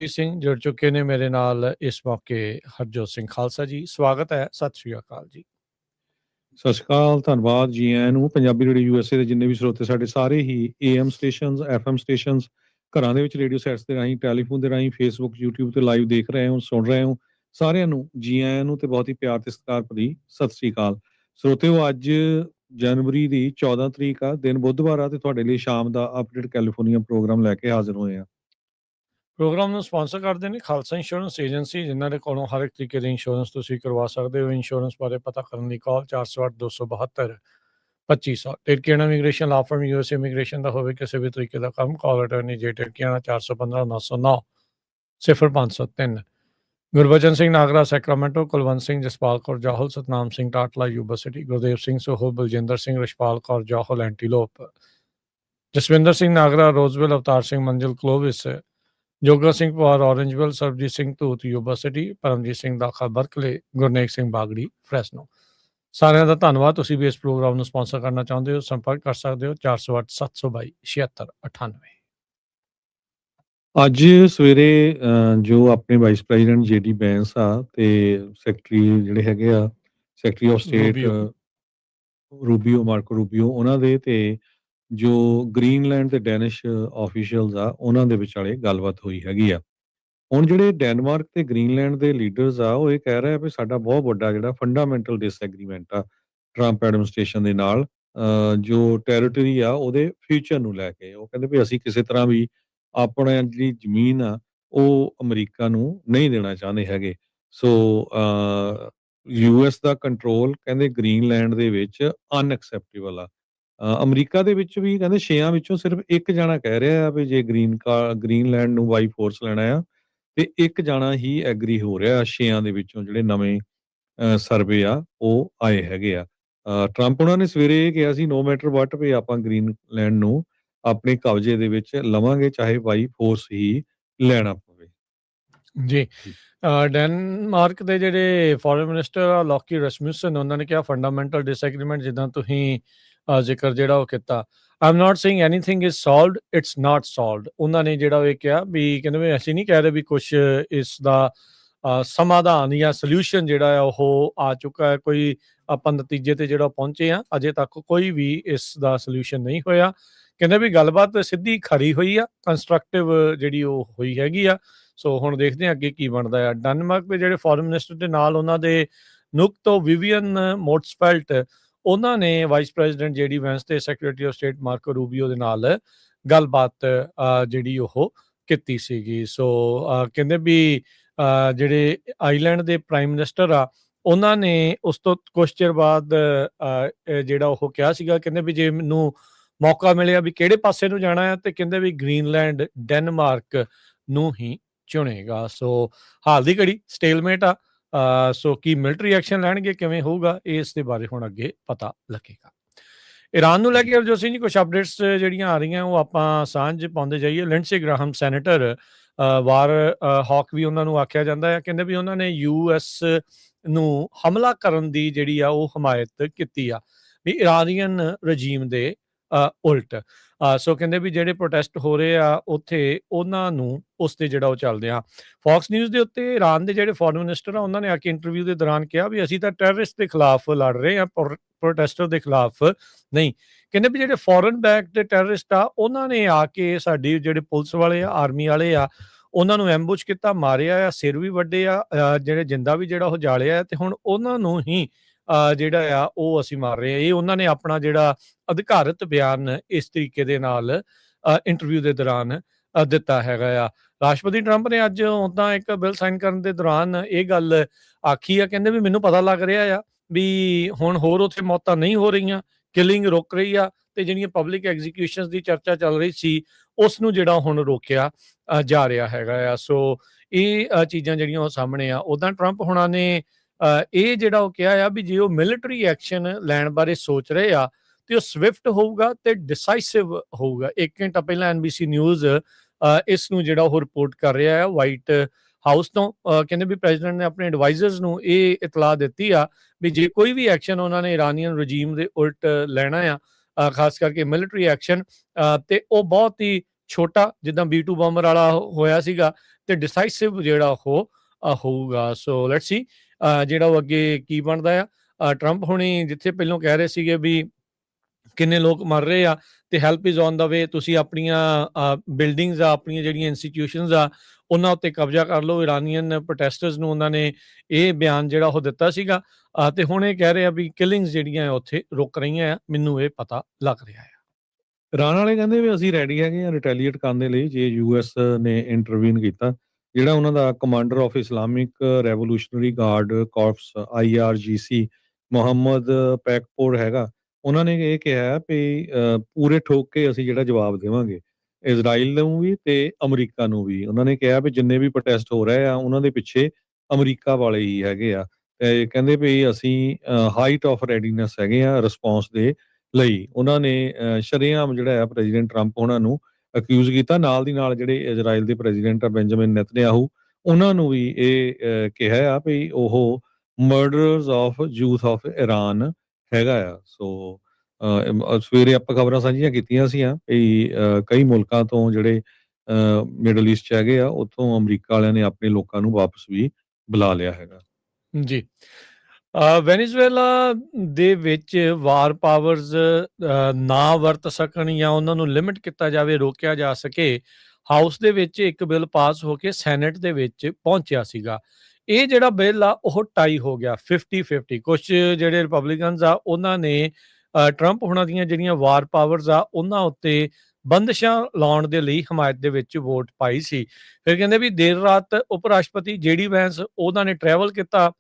ਸਿੰਘ ਜੁੜ ਚੁੱਕੇ ਨੇ ਮੇਰੇ ਨਾਲ ਇਸ ਮੌਕੇ ਹਰਜੋਤ ਸਿੰਘ ਖਾਲਸਾ ਜੀ, ਸਵਾਗਤ ਹੈ। ਸਤਿ ਸ਼੍ਰੀ ਅਕਾਲ ਜੀ। ਸਤਿ ਸ਼੍ਰੀ ਅਕਾਲ, ਧੰਨਵਾਦ ਜੀ ਆਇਆਂ ਨੂੰ। ਪੰਜਾਬੀ ਰੇਡੀਓ ਯੂਐਸਏ ਦੇ ਜਿੰਨੇ ਵੀ ਸਰੋਤੇ ਸਾਡੇ ਸਾਰੇ ਹੀ AM ਸਟੇਸ਼ਨਸ, FM ਸਟੇਸ਼ਨਸ, ਘਰਾਂ ਦੇ ਵਿੱਚ ਰੇਡੀਓ ਸੈਟਸ ਦੇ ਰਾਹੀਂ, ਟੈਲੀਫੋਨ ਦੇ ਰਾਹੀਂ, ਫੇਸਬੁੱਕ, YouTube ਤੇ ਲਾਈਵ ਦੇਖ ਰਹੇ ਹੋ, ਸੁਣ ਰਹੇ ਹੋ, ਸਾਰਿਆਂ ਨੂੰ ਜੀ ਆਇਆਂ ਨੂੰ ਤੇ ਬਹੁਤ ਹੀ ਪਿਆਰ ਤੇ ਸਤਿਕਾਰ ਭਰੀ ਸਤਿ ਸ਼੍ਰੀ ਅਕਾਲ। ਸਰੋਤਿਓ, ਅੱਜ ਜਨਵਰੀ ਦੀ 14 ਤਰੀਕ ਆ, ਦਿਨ ਬੁੱਧਵਾਰ ਆ, ਤੇ ਤੁਹਾਡੇ ਲਈ ਸ਼ਾਮ ਦਾ ਅਪਡੇਟ ਕੈਲੀਫੋਰਨੀਆ ਪ੍ਰੋਗਰਾਮ ਲੈ ਕੇ ਹਾਜ਼ਰ ਹੋਏ ਆ। ਪ੍ਰੋਗਰਾਮ ਨੂੰ ਸਪਾਂਸਰ ਕਰਦੇ ਨੇ ਖਾਲਸਾ ਇੰਸ਼ੋਰੈਂਸ ਏਜੰਸੀ, ਜਿਨ੍ਹਾਂ ਦੇ ਕੋਲੋਂ ਹਰ ਇੱਕ ਤਰੀਕੇ ਦੀ ਇੰਸ਼ੋਰੈਂਸ ਤੁਸੀਂ ਕਰਵਾ ਸਕਦੇ ਹੋ। ਇੰਸ਼ੋਰੈਂਸ ਬਾਰੇ ਪਤਾ ਕਰਨ ਲਈ call 408-272-2500। Tirkiana immigration law firm, US immigration ਦਾ ਹੋਵੇ ਕਿਸੇ ਵੀ ਤਰੀਕੇ ਦਾ ਕੰਮ, call attorney J Tirkiana 415-909-0503। Gurbachan Singh Nagra Sacramento, Kulwant Singh, Jaspal Kaur Jahal, Satnam Singh Tatla Yuba City, Gurdev Singh Sohal, Baljinder Singh, Rashpal Kaur Jahal Antelope, Jaswinder Singh Nagra Roseville, Avtar Singh Manzil Clovis, Joga Singh Pawar Orangevale, Sarabjit Singh Dhoot Yuba City, Paramjit Singh Dakha Berkeley, Gurnek Singh ਬਾਗੜੀ ਫਰੈਸਨੋ। ਸਾਰਿਆਂ ਦਾ ਧੰਨਵਾਦ। ਤੁਸੀਂ ਵੀ ਇਸ ਪ੍ਰੋਗਰਾਮ ਨੂੰ ਸਪਾਂਸਰ ਕਰਨਾ ਚਾਹੁੰਦੇ ਹੋ, ਸੰਪਰਕ ਕਰ ਸਕਦੇ ਹੋ 408-722-7698। ਅੱਜ ਸਵੇਰੇ ਜੋ ਆਪਣੇ ਵਾਈਸ ਪ੍ਰੈਜ਼ੀਡੈਂਟ JD ਬੈਂਸ ਆ ਤੇ ਸੈਕਟਰੀ ਜਿਹੜੇ ਹੈਗੇ ਆ, ਸੈਕਟਰੀ ਆਫ ਸਟੇਟ ਮਾਰਕੋ ਰੂਬੀਓ, ਉਹਨਾਂ ਦੇ ਤੇ ਜੋ ਗ੍ਰੀਨਲੈਂਡ ਤੇ ਡੈਨਿਸ਼ ਆਫੀਸ਼ੀਅਲਸ ਆ, ਉਹਨਾਂ ਦੇ ਵਿਚਾਲੇ ਗੱਲਬਾਤ ਹੋਈ ਹੈਗੀ ਆ। ਹੁਣ ਜਿਹੜੇ ਡੈਨਮਾਰਕ ਤੇ ਗ੍ਰੀਨਲੈਂਡ ਦੇ ਲੀਡਰਸ ਆ, ਉਹ ਇਹ ਕਹਿ ਰਹੇ ਆ ਵੀ ਸਾਡਾ ਬਹੁਤ ਵੱਡਾ ਜਿਹੜਾ ਫੰਡਾਮੈਂਟਲ ਡਿਸਐਗਰੀਮੈਂਟ ਆ ਟਰੰਪ ਐਡਮਿਨਿਸਟ੍ਰੇਸ਼ਨ ਦੇ ਨਾਲ, ਜੋ ਟੈਰੀਟਰੀ ਆ ਉਹਦੇ ਫਿਊਚਰ ਨੂੰ ਲੈ ਕੇ। ਉਹ ਕਹਿੰਦੇ ਵੀ ਅਸੀਂ ਕਿਸੇ ਤਰ੍ਹਾਂ ਵੀ ਆਪਣਾ ਜਿਹੜੀ ਜ਼ਮੀਨ ਆ ਉਹ ਅਮਰੀਕਾ ਨੂੰ ਨਹੀਂ ਦੇਣਾ ਚਾਹੁੰਦੇ ਹੈਗੇ। ਸੋ US ਦਾ ਕੰਟਰੋਲ ਕਹਿੰਦੇ ਗ੍ਰੀਨਲੈਂਡ ਦੇ ਵਿੱਚ ਅਨਐਕਸੈਪਟੇਬਲ ਆ। ਅਮਰੀਕਾ ਦੇ ਵਿੱਚ ਵੀ ਕਹਿੰਦੇ 6 ਵਿੱਚੋਂ ਸਿਰਫ ਇੱਕ ਜਾਣਾ ਕਹਿ ਰਿਹਾ ਆ ਵੀ ਜੇ ਗ੍ਰੀਨਲੈਂਡ ਨੂੰ ਬਾਈ ਫੋਰਸ ਲੈਣਾ ਆ, ਤੇ ਇੱਕ ਜਾਣਾ ਹੀ ਐਗਰੀ ਹੋ ਰਿਹਾ 6 ਦੇ ਵਿੱਚੋਂ ਜਿਹੜੇ ਨਵੇਂ ਸਰਵੇ ਆ ਉਹ ਆਏ ਹੈਗੇ ਆ। ਟਰੰਪ ਉਹਨਾਂ ਨੇ ਸਵੇਰੇ ਇਹ ਕਿਹਾ ਸੀ, ਨੋ ਮੈਟਰ ਵਾਟ, ਵੀ ਆਪਾਂ ਗ੍ਰੀਨਲੈਂਡ ਨੂੰ ਆਪਣੇ ਕਬਜ਼ੇ ਦੇ ਵਿੱਚ ਲਵਾਂਗੇ, ਚਾਹੇ ਬਾਈ ਫੋਰਸ ਹੀ ਲੈਣਾ ਪਵੇ। ਜੀ, ਡੈਨਮਾਰਕ ਦੇ ਜਿਹੜੇ ਫੋਰਨ ਮਿਨਿਸਟਰ ਆ ਲੋਕੀ ਰਸਮੂਸਨ, ਉਹਨਾਂ ਨੇ ਕਿਹਾ ਫੰਡਾਮੈਂਟਲ ਡਿਸਐਗਰੀਮੈਂਟ, ਜਿੱਦਾਂ ਤੁਸੀਂ ਜ਼ਿਕਰ ਜਿਹੜਾ ਉਹ ਕੀਤਾ, I'm not saying anything is solved, it's not solved. ਉਹਨਾਂ ਨੇ ਜਿਹੜਾ ਉਹ ਇਹ ਕਿਹਾ ਵੀ ਕਹਿੰਦੇ ਵੀ ਅਸੀਂ ਨਹੀਂ ਕਹਿ ਰਹੇ ਵੀ ਕੁਛ ਇਸ ਦਾ ਸਮਾਧਾਨ ਜਾਂ ਸੋਲਿਊਸ਼ਨ ਜਿਹੜਾ ਆ ਉਹ ਆ ਚੁੱਕਾ ਹੈ, ਕੋਈ ਆਪਾਂ ਨਤੀਜੇ ਤੇ ਜਿਹੜਾ ਪਹੁੰਚੇ ਆ, ਅਜੇ ਤੱਕ ਕੋਈ ਵੀ ਇਸ ਦਾ ਸੋਲਿਊਸ਼ਨ ਨਹੀਂ ਹੋਇਆ। ਕਹਿੰਦੇ ਵੀ ਗੱਲਬਾਤ ਸਿੱਧੀ ਖਰੀ ਹੋਈ ਆ, ਕੰਸਟਰਕਟਿਵ ਜਿਹੜੀ ਉਹ ਹੋਈ ਹੈਗੀ ਆ। ਸੋ ਹੁਣ ਦੇਖਦੇ ਹਾਂ ਅੱਗੇ ਕੀ ਬਣਦਾ ਆ। ਡੈਨਮਾਰਕ ਦੇ ਜਿਹੜੇ ਫੋਰਨ ਮਿਨਿਸਟਰ ਦੇ ਨਾਲ ਉਹਨਾਂ ਦੇ ਨੁਕਤੋ ਵਿਵੀਅਨ ਮੋਟਸਫੈਲਟ, ਉਹਨਾਂ ਨੇ ਵਾਈਸ ਪ੍ਰੈਜ਼ੀਡੈਂਟ JD ਵੈਂਸ ਤੇ ਸੈਕਟਰੀ ਆਫ ਸਟੇਟ ਮਾਰਕੋ ਰੂਬੀਓ ਦੇ ਨਾਲ ਗੱਲਬਾਤ ਜਿਹੜੀ ਉਹ ਕੀਤੀ ਸੀਗੀ। ਸੋ ਕਹਿੰਦੇ ਵੀ ਜਿਹੜੇ ਆਈਲੈਂਡ ਦੇ ਪ੍ਰਾਈਮ ਮਿਨਿਸਟਰ ਆ, ਉਹਨਾਂ ਨੇ ਉਸ ਤੋਂ ਕੁਛ ਚਿਰ ਬਾਅਦ ਜਿਹੜਾ ਉਹ ਕਿਹਾ ਸੀਗਾ, ਕਹਿੰਦੇ ਵੀ ਜੇ ਮੈਨੂੰ ਮੌਕਾ ਮਿਲਿਆ ਵੀ ਕਿਹੜੇ ਪਾਸੇ ਨੂੰ ਜਾਣਾ ਹੈ, ਤੇ ਕਹਿੰਦੇ ਵੀ ਗ੍ਰੀਨਲੈਂਡ ਡੈਨਮਾਰਕ ਨੂੰ ਹੀ ਚੁਣੇਗਾ। ਸੋ ਹਾਲ ਦੀ ਘੜੀ ਸਟੇਲਮੇਟ ਆ। ਸੋ ਕੀ ਮਿਲਟਰੀ ਐਕਸ਼ਨ ਲੈਣਗੇ, ਕਿਵੇਂ ਹੋਊਗਾ, ਇਸ ਦੇ ਬਾਰੇ ਹੁਣ ਅੱਗੇ ਪਤਾ ਲੱਗੇਗਾ। ਈਰਾਨ ਨੂੰ ਲੈ ਕੇ ਹਰਜੋਤ ਸਿੰਘ ਜੀ ਕੁਝ ਅਪਡੇਟਸ ਜਿਹੜੀਆਂ ਆ ਰਹੀਆਂ ਉਹ ਆਪਾਂ ਸਾਂਝ ਪਾਉਂਦੇ ਜਾਈਏ। ਲਿੰਡਸੇ ਗ੍ਰਾਹਮ ਸੈਨੇਟਰ ਵਾਰ ਹੌਕ ਵੀ ਉਹਨਾਂ ਨੂੰ ਆਖਿਆ ਜਾਂਦਾ ਹੈ, ਕਹਿੰਦੇ ਵੀ ਉਹਨਾਂ ਨੇ US ਨੂੰ ਹਮਲਾ ਕਰਨ ਦੀ ਜਿਹੜੀ ਆ ਉਹ ਹਮਾਇਤ ਕੀਤੀ ਆ, ਵੀ ਇਰਾਨੀਅਨ ਰਜੀਮ ਦੇ ਉਲਟ। ਸੋ ਕਹਿੰਦੇ ਵੀ ਜਿਹੜੇ ਪ੍ਰੋਟੈਸਟ ਹੋ ਰਹੇ ਆ ਉੱਥੇ, ਉਹਨਾਂ ਨੂੰ ਉਸ ਤੇ ਜਿਹੜਾ ਉਹ ਚੱਲਦੇ ਆ। ਫੌਕਸ ਨਿਊਜ਼ ਦੇ ਉੱਤੇ ਈਰਾਨ ਦੇ ਜਿਹੜੇ ਫੋਰਨ ਮਿਨਿਸਟਰ ਆ, ਉਹਨਾਂ ਨੇ ਆ ਕੇ ਇੰਟਰਵਿਊ ਦੇ ਦੌਰਾਨ ਕਿਹਾ ਵੀ ਅਸੀਂ ਤਾਂ ਟੈਰਰਿਸਟ ਦੇ ਖਿਲਾਫ ਲੜ ਰਹੇ ਆ, ਪ੍ਰੋਟੈਸਟਰ ਦੇ ਖਿਲਾਫ ਨਹੀਂ। ਕਹਿੰਦੇ ਵੀ ਜਿਹੜੇ ਫੋਰਨ ਬੈਕਡ ਟੈਰਰਿਸਟ ਆ, ਉਹਨਾਂ ਨੇ ਆ ਕੇ ਸਾਡੀ ਜਿਹੜੇ ਪੁਲਿਸ ਵਾਲੇ ਆ, ਆਰਮੀ ਵਾਲੇ ਆ, ਉਹਨਾਂ ਨੂੰ ਐਂਬੁਸ਼ ਕੀਤਾ, ਮਾਰਿਆ ਆ, ਸਿਰ ਵੀ ਵੱਡੇ ਆ, ਜਿਹੜੇ ਜਿੰਦਾ ਵੀ ਜਿਹੜਾ ਉਹ ਜਾਲਿਆ, ਤੇ ਹੁਣ ਉਹਨਾਂ ਨੂੰ ਹੀ ਜਿਹੜਾ ਆ ਉਹ ਅਸੀਂ ਮਾਰ ਰਹੇ ਹਾਂ। ਇਹ ਉਹਨਾਂ ਨੇ ਆਪਣਾ ਜਿਹੜਾ ਅਧਿਕਾਰਤ ਬਿਆਨ ਇਸ ਤਰੀਕੇ ਦੇ ਨਾਲ ਇੰਟਰਵਿਊ ਦੇ ਦੌਰਾਨ ਦਿੱਤਾ ਹੈਗਾ ਆ। ਰਾਸ਼ਟਰਪਤੀ ਟਰੰਪ ਨੇ ਅੱਜ ਉੱਦਾਂ ਇੱਕ ਬਿੱਲ ਸਾਈਨ ਕਰਨ ਦੇ ਦੌਰਾਨ ਇਹ ਗੱਲ ਆਖੀ ਆ, ਕਹਿੰਦੇ ਵੀ ਮੈਨੂੰ ਪਤਾ ਲੱਗ ਰਿਹਾ ਆ ਵੀ ਹੁਣ ਹੋਰ ਉੱਥੇ ਮੌਤਾਂ ਨਹੀਂ ਹੋ ਰਹੀਆਂ, ਕਿਲਿੰਗ ਰੁਕ ਰਹੀ ਆ, ਤੇ ਜਿਹੜੀਆਂ ਪਬਲਿਕ ਐਗਜ਼ੀਕਿਊਸ਼ਨਸ ਦੀ ਚਰਚਾ ਚੱਲ ਰਹੀ ਸੀ ਉਸ ਨੂੰ ਜਿਹੜਾ ਹੁਣ ਰੋਕਿਆ ਜਾ ਰਿਹਾ ਹੈਗਾ ਆ। ਸੋ ਇਹ ਚੀਜ਼ਾਂ ਜਿਹੜੀਆਂ ਉਹ ਸਾਹਮਣੇ ਆ। ਉੱਦਾਂ ਟਰੰਪ ਹੁਣਾਂ ਨੇ ਇਹ ਜਿਹੜਾ ਉਹ ਕਿਹਾ ਆ ਵੀ ਜੇ ਉਹ ਮਿਲਟਰੀ ਐਕਸ਼ਨ ਲੈਣ ਬਾਰੇ ਸੋਚ ਰਹੇ ਆ ਤੇ ਉਹ ਸਵਿਫਟ ਹੋਊਗਾ ਤੇ ਡਿਸਾਈਸਿਵ ਹੋਊਗਾ। 1 ਘੰਟਾ ਪਹਿਲਾਂ NBC ਨਿਊਜ਼ ਇਸ ਨੂੰ ਜਿਹੜਾ ਉਹ ਰਿਪੋਰਟ ਕਰ ਰਿਹਾ ਆ ਵਾਈਟ ਹਾਊਸ ਤੋਂ। ਕਹਿੰਦੇ ਵੀ ਪ੍ਰੈਜ਼ੀਡੈਂਟ ਨੇ ਆਪਣੇ ਐਡਵਾਈਜ਼ਰਸ ਨੂੰ ਇਹ ਇਤਲਾਹ ਦਿੱਤੀ ਆ ਵੀ ਜੇ ਕੋਈ ਵੀ ਐਕਸ਼ਨ ਉਹਨਾਂ ਨੇ ਇਰਾਨੀਅਨ ਰਜੀਮ ਦੇ ਉਲਟ ਲੈਣਾ ਆ, ਖਾਸ ਕਰਕੇ ਮਿਲਟਰੀ ਐਕਸ਼ਨ, ਤੇ ਉਹ ਬਹੁਤ ਹੀ ਛੋਟਾ ਜਿੱਦਾਂ B2 ਬੰਬਰ ਵਾਲਾ ਹੋਇਆ ਸੀਗਾ ਤੇ ਡਿਸਾਈਸਿਵ ਜਿਹੜਾ ਉਹ ਹੋਊਗਾ। ਸੋ ਲੈਟਸ ਸੀ ਜਿਹੜਾ ਉਹ ਅੱਗੇ ਕੀ ਬਣਦਾ ਆ। ਟਰੰਪ ਹੁਣੀ ਜਿੱਥੇ ਪਹਿਲਾਂ ਕਹਿ ਰਹੇ ਸੀਗੇ ਵੀ ਕਿੰਨੇ ਲੋਕ ਮਰ ਰਹੇ ਆ ਤੇ ਹੈਲਪ ਇਜ਼ ਔਨ ਦਾ ਵੇ, ਤੁਸੀਂ ਆਪਣੀਆਂ ਬਿਲਡਿੰਗਸ ਆ, ਆਪਣੀਆਂ ਜਿਹੜੀਆਂ ਇੰਸਟੀਟਿਊਸ਼ਨਸ ਆ ਉਹਨਾਂ ਉੱਤੇ ਕਬਜ਼ਾ ਕਰ ਲਓ। ਇਰਾਨੀਅਨ ਪ੍ਰੋਟੈਸਟਰਸ ਨੂੰ ਉਹਨਾਂ ਨੇ ਇਹ ਬਿਆਨ ਜਿਹੜਾ ਉਹ ਦਿੱਤਾ ਸੀਗਾ ਤੇ ਹੁਣ ਇਹ ਕਹਿ ਰਹੇ ਆ ਵੀ ਕਿਲਿੰਗਸ ਜਿਹੜੀਆਂ ਉੱਥੇ ਰੁਕ ਰਹੀਆਂ ਆ। ਮੈਨੂੰ ਇਹ ਪਤਾ ਲੱਗ ਰਿਹਾ ਆ। ਇਰਾਨ ਵਾਲੇ ਕਹਿੰਦੇ ਵੀ ਅਸੀਂ ਰੈਡੀ ਹੈਗੇ ਆ ਰਿਟੈਲੀਏਟ ਕਰਨ ਦੇ ਲਈ ਜੇ ਯੂਐਸ ਨੇ ਇੰਟਰਵੀਨ ਕੀਤਾ। ਜਿਹੜਾ ਉਹਨਾਂ ਦਾ commander of Islamic Revolutionary Guard Corps IRGC Mohammad Pakpour ਹੈਗਾ, ਉਹਨਾਂ ਨੇ ਇਹ ਕਿਹਾ ਵੀ ਪੂਰੇ ਠੋਕ ਕੇ ਅਸੀਂ ਜਿਹੜਾ ਜਵਾਬ ਦੇਵਾਂਗੇ ਇਜ਼ਰਾਈਲ ਨੂੰ ਵੀ ਤੇ ਅਮਰੀਕਾ ਨੂੰ ਵੀ। ਉਹਨਾਂ ਨੇ ਕਿਹਾ ਵੀ ਜਿੰਨੇ ਵੀ ਪ੍ਰੋਟੈਸਟ ਹੋ ਰਹੇ ਆ ਉਹਨਾਂ ਦੇ ਪਿੱਛੇ ਅਮਰੀਕਾ ਵਾਲੇ ਹੀ ਹੈਗੇ ਆ। ਤੇ ਕਹਿੰਦੇ ਵੀ ਅਸੀਂ ਹਾਈਟ ਆਫ ਰੈਡੀਨੈਸ ਹੈਗੇ ਆ ਰਿਸਪੌਂਸ ਦੇ ਲਈ। ਉਹਨਾਂ ਨੇ ਸ਼ਰੇਆਮ ਜਿਹੜਾ ਆ ਪ੍ਰੈਜ਼ੀਡੈਂਟ ਟਰੰਪ ਉਹਨਾਂ ਨੂੰ ਅਕਿਊਜ਼ ਕੀਤਾ। ਨਾਲ ਦੀ ਨਾਲ ਜਿਹੜੇ ਇਜ਼ਰਾਈਲ ਦੇ ਪ੍ਰੈਜ਼ੀਡੈਂਟ ਆ ਬੈਂਜਾਮਿਨ ਨੈਤਨਯਾਹੂ, ਉਹਨਾਂ ਨੂੰ ਵੀ ਇਹ ਕਿਹਾ ਆ ਵੀ ਉਹ ਮਰਡਰਰਸ ਆਫ ਯੂਥ ਆਫ ਇਰਾਨ ਹੈਗਾ ਆ। ਸੋ ਸਵੇਰੇ ਆਪਾਂ ਖਬਰਾਂ ਸਾਂਝੀਆਂ ਕੀਤੀਆਂ ਸੀਆਂ ਵੀ ਕਈ ਮੁਲਕਾਂ ਤੋਂ ਜਿਹੜੇ ਮਿਡਲ ਈਸਟ 'ਚ ਹੈਗੇ ਆ ਉੱਥੋਂ ਅਮਰੀਕਾ ਵਾਲਿਆਂ ਨੇ ਆਪਣੇ ਲੋਕਾਂ ਨੂੰ ਵਾਪਸ ਵੀ ਬੁਲਾ ਲਿਆ ਹੈਗਾ। ਜੀ। ਵੈਨੇਜ਼ੁਏਲਾ ਦੇ ਵਿੱਚ ਵਾਰ ਪਾਵਰਸ ਨਾ ਵਰਤ ਸਕਣ ਜਾਂ ਉਹਨਾਂ ਨੂੰ ਲਿਮਿਟ ਕੀਤਾ ਜਾਵੇ, ਰੋਕਿਆ ਜਾ ਸਕੇ, ਹਾਊਸ ਦੇ ਵਿੱਚ ਇੱਕ ਬਿੱਲ ਪਾਸ ਹੋ ਕੇ ਸੈਨੇਟ ਦੇ ਵਿੱਚ ਪਹੁੰਚਿਆ ਸੀਗਾ। ਇਹ ਜਿਹੜਾ ਬਿੱਲ ਆ ਉਹ ਟਾਈ ਹੋ ਗਿਆ 50-50। ਕੁਛ ਜਿਹੜੇ ਰਿਪਬਲਿਕਨਸ ਆ ਉਹਨਾਂ ਨੇ ਟਰੰਪ ਹੁਣਾਂ ਦੀਆਂ ਜਿਹੜੀਆਂ ਵਾਰ ਪਾਵਰਸ ਆ ਉਹਨਾਂ ਉੱਤੇ ਬੰਦਸ਼ਾਂ ਲਾਉਣ ਦੇ ਲਈ ਹਮਾਇਤ ਦੇ ਵਿੱਚ ਵੋਟ ਪਾਈ ਸੀ। ਫਿਰ ਕਹਿੰਦੇ ਵੀ ਦੇਰ ਰਾਤ ਉਪ ਰਾਸ਼ਟਰਪਤੀ JD ਵੈਂਸ ਉਹਨਾਂ ਨੇ ਟਰੈਵਲ ਕੀਤਾ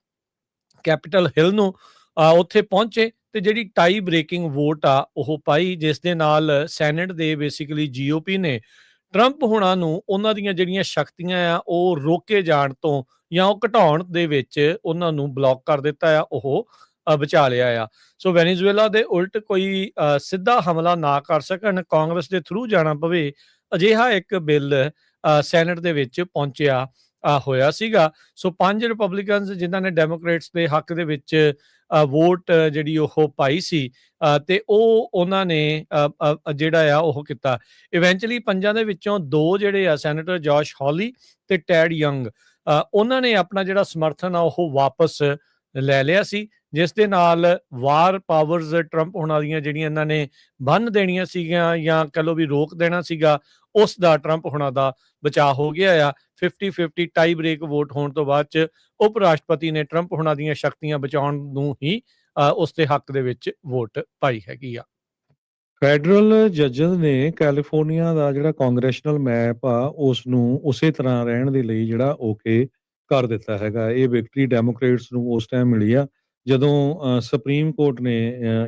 ਕੈਪੀਟਲ ਹਿੱਲ ਨੂੰ, ਉੱਥੇ ਪਹੁੰਚੇ ਤੇ ਜਿਹੜੀ ਟਾਈ ਬ੍ਰੇਕਿੰਗ ਵੋਟ ਆ ਉਹ ਪਾਈ, ਜਿਸ ਦੇ ਨਾਲ ਸੈਨੇਟ ਦੇ ਬੇਸਿਕਲੀ GOP ਨੇ ਟਰੰਪ ਹੁਣਾਂ ਨੂੰ ਉਹਨਾਂ ਦੀਆਂ ਜਿਹੜੀਆਂ ਸ਼ਕਤੀਆਂ ਆ ਉਹ ਰੋਕੇ ਜਾਣ ਤੋਂ ਜਾਂ ਉਹ ਘਟਾਉਣ ਦੇ ਵਿੱਚ ਉਹਨਾਂ ਨੂੰ ਬਲੌਕ ਕਰ ਦਿੱਤਾ ਆ, ਉਹ ਬਚਾ ਲਿਆ ਆ। ਸੋ ਵੈਨੇਜ਼ੁਏਲਾ ਦੇ ਉਲਟ ਕੋਈ ਸਿੱਧਾ ਹਮਲਾ ਨਾ ਕਰ ਸਕਣ, ਕਾਂਗਰਸ ਦੇ ਥਰੂ ਜਾਣਾ ਪਵੇ, ਅਜਿਹਾ ਇੱਕ ਬਿੱਲ ਸੈਨੇਟ ਦੇ ਵਿੱਚ ਪਹੁੰਚਿਆ ਹੋਇਆ ਸੀਗਾ। ਸੋ 5 ਰਿਪਬਲਿਕਨਸ ਜਿਨ੍ਹਾਂ ਨੇ ਡੈਮੋਕ੍ਰੇਟਸ ਦੇ ਹੱਕ ਦੇ ਵਿੱਚ ਵੋਟ ਜਿਹੜੀ ਉਹ ਪਾਈ ਸੀ ਤੇ ਉਹ ਉਹਨਾਂ ਨੇ ਜਿਹੜਾ ਆ ਉਹ ਕੀਤਾ। ਇਵੈਂਚੁਅਲੀ 5 ਦੇ ਵਿੱਚੋਂ 2 ਜਿਹੜੇ ਆ ਸੈਨੇਟਰ ਜੋਸ਼ ਹੌਲੀ ਤੇ ਟੈਡ ਯੰਗ, ਉਹਨਾਂ ਨੇ ਆਪਣਾ ਜਿਹੜਾ ਸਮਰਥਨ ਆ ਉਹ ਵਾਪਸ ਲੈ ਲਿਆ ਸੀ, ਜਿਸ ਦੇ ਨਾਲ ਵਾਰ ਪਾਵਰਸ ਟਰੰਪ ਹੋਣਾ ਦੀਆਂ ਜਿਹੜੀਆਂ ਇਹਨਾਂ ਨੇ ਬੰਨ ਦੇਣੀਆਂ ਸੀਗੀਆਂ ਜਾਂ ਕਹ ਲਓ ਵੀ ਰੋਕ ਦੇਣਾ ਸੀਗਾ, ਉਸ ਦਾ ਟਰੰਪ ਹੋਣਾ ਦਾ ਬਚਾਅ ਹੋ ਗਿਆ ਆ। 50-50 ਟਾਈ ਬ੍ਰੇਕ ਵੋਟ ਹੋਣ ਤੋਂ ਬਾਅਦ ਚ ਉਪ ਰਾਸ਼ਟਰਪਤੀ ਨੇ ਟਰੰਪ ਹੋਣਾ ਦੀਆਂ ਸ਼ਕਤੀਆਂ ਬਚਾਉਣ ਨੂੰ ਹੀ ਉਸ ਦੇ ਹੱਕ ਦੇ ਵਿੱਚ ਵੋਟ ਪਾਈ ਹੈਗੀ ਆ। ਫੈਡਰਲ ਜੱਜਸ ਨੇ ਕੈਲੀਫੋਰਨੀਆ ਦਾ ਜਿਹੜਾ ਕਾਂਗਰੈਸ਼ਨਲ ਮੈਪ ਆ ਉਸ ਨੂੰ ਉਸੇ ਤਰ੍ਹਾਂ ਰਹਿਣ ਦੇ ਲਈ ਜਿਹੜਾ ਓਕੇ ਕਰ ਦਿੱਤਾ ਹੈਗਾ। ਇਹ ਵਿਕਟਰੀ ਡੈਮੋਕ੍ਰੇਟਸ ਨੂੰ ਉਸ ਟਾਈਮ ਮਿਲੀ ਆ ਜਦੋਂ ਸੁਪਰੀਮ ਕੋਰਟ ਨੇ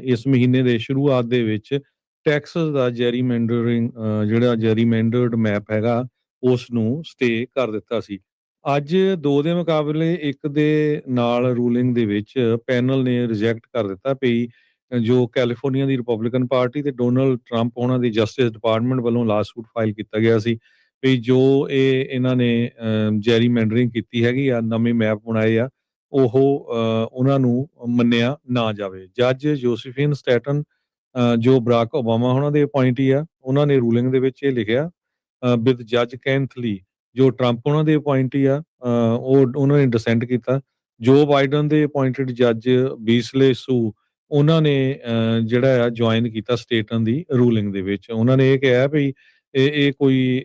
ਇਸ ਮਹੀਨੇ ਦੇ ਸ਼ੁਰੂਆਤ ਦੇ ਵਿੱਚ ਟੈਕਸਸ ਦਾ ਜਿਹੜਾ ਜੈਰੀਮੈਂਡਰਡ ਮੈਪ ਹੈਗਾ ਉਸ ਨੂੰ ਸਟੇ ਕਰ ਦਿੱਤਾ ਸੀ। ਅੱਜ 2 ਦੇ ਮੁਕਾਬਲੇ 1 ਦੇ ਨਾਲ ਰੂਲਿੰਗ ਦੇ ਵਿੱਚ ਪੈਨਲ ਨੇ ਰਿਜੈਕਟ ਕਰ ਦਿੱਤਾ ਵੀ ਜੋ ਕੈਲੀਫੋਰਨੀਆ ਦੀ ਰਿਪਬਲਿਕਨ ਪਾਰਟੀ ਤੇ ਡੋਨਲਡ ਟਰੰਪ ਉਹਨਾਂ ਦੀ ਜਸਟਿਸ ਡਿਪਾਰਟਮੈਂਟ ਵੱਲੋਂ ਲਾਸੂਟ ਫਾਈਲ ਕੀਤਾ ਗਿਆ ਸੀ ਵੀ ਜੋ ਇਹਨਾਂ ਨੇ ਜੈਰੀਮੈਂਡਰਿੰਗ ਕੀਤੀ ਹੈਗੀ ਆ, ਨਵੇਂ ਮੈਪ ਬਣਾਏ ਆ, ਉਹ ਉਹਨਾਂ ਨੂੰ ਮੰਨਿਆ ਨਾ ਜਾਵੇ। ਜੱਜ ਜੋਸੇਫਿਨ ਸਟੈਟਨ ਜੋ ਬਰਾਕ ਓਬਾਮਾ ਉਹਨਾਂ ਦੇ ਅਪਾਇੰਟੀ ਆ, ਉਹਨਾਂ ਨੇ ਰੂਲਿੰਗ ਦੇ ਵਿੱਚ ਇਹ ਲਿਖਿਆ ਵਿਦ ਜੱਜ ਕੈਂਥਲੀ ਜੋ ਟਰੰਪ ਉਹਨਾਂ ਦੇ ਅਪਾਇੰਟੀ ਆ, ਉਹਨਾਂ ਨੇ ਡਿਸੈਂਟ ਕੀਤਾ। ਜੋ ਬਾਈਡਨ ਦੇ ਅਪਾਇੰਟਡ ਜੱਜ ਬੀਸਲੇ ਸੂ ਉਹਨਾਂ ਨੇ ਜਿਹੜਾ ਆ ਜੁਆਇਨ ਕੀਤਾ ਸਟੇਟਨ ਦੀ ਰੂਲਿੰਗ ਦੇ ਵਿੱਚ। ਉਹਨਾਂ ਨੇ ਇਹ ਕਿਹਾ ਵੀ ਇਹ ਕੋਈ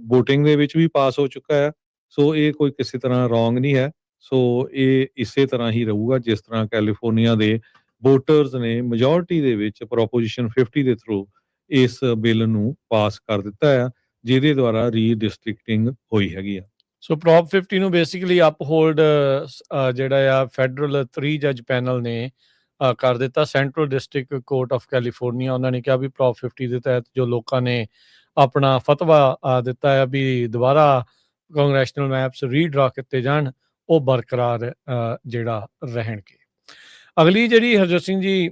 ਵੋਟਿੰਗ ਦੇ ਵਿੱਚ ਵੀ ਪਾਸ ਹੋ ਚੁੱਕਾ ਹੈ, ਸੋ ਇਹ ਕੋਈ ਕਿਸੇ ਤਰ੍ਹਾਂ ਰੋਂਗ ਨਹੀਂ ਹੈ। ਸੋ ਇਹ ਇਸੇ ਤਰ੍ਹਾਂ ਹੀ ਰਹੂਗਾ ਜਿਸ ਤਰ੍ਹਾਂ ਕੈਲੀਫੋਰਨੀਆ ਦੇ ਵੋਟਰਸ ਨੇ ਮੈਜੋਰਟੀ ਦੇ ਵਿੱਚ ਪ੍ਰੋਪੋਜੀਸ਼ਨ 50 ਦੇ ਥਰੂ ਇਸ ਬਿੱਲ ਨੂੰ ਪਾਸ ਕਰ ਦਿੱਤਾ ਆ, ਜਿਹਦੇ ਦੁਆਰਾ ਰੀਡਿਸਟ੍ਰਿਕਟਿੰਗ ਹੋਈ ਹੈਗੀ ਆ। ਸੋ ਪ੍ਰੋਪ 50 ਨੂੰ ਬੇਸਿਕਲੀ ਅਪਹੋਲਡ ਜਿਹੜਾ ਆ ਫੈਡਰਲ 3 ਜੱਜ ਪੈਨਲ ਨੇ ਕਰ ਦਿੱਤਾ। Central district court of California ਉਹਨਾਂ ਨੇ ਕਿਹਾ ਵੀ ਪ੍ਰੋਪ 50 ਦੇ ਤਹਿਤ ਜੋ ਲੋਕਾਂ ਨੇ ਆਪਣਾ ਫਤਵਾ ਦਿੱਤਾ ਹੈ ਵੀ ਦੁਬਾਰਾ ਕਾਂਗਰੈਸ਼ਨਲ ਮੈਪਸ ਰੀਡਰਾ ਕੀਤੇ ਜਾਣ, ਉਹ ਬਰਕਰਾਰ ਜਿਹੜਾ ਰਹਿਣਗੇ। ਅਗਲੀ ਜਿਹੜੀ ਹਰਜੋਤ ਸਿੰਘ ਜੀ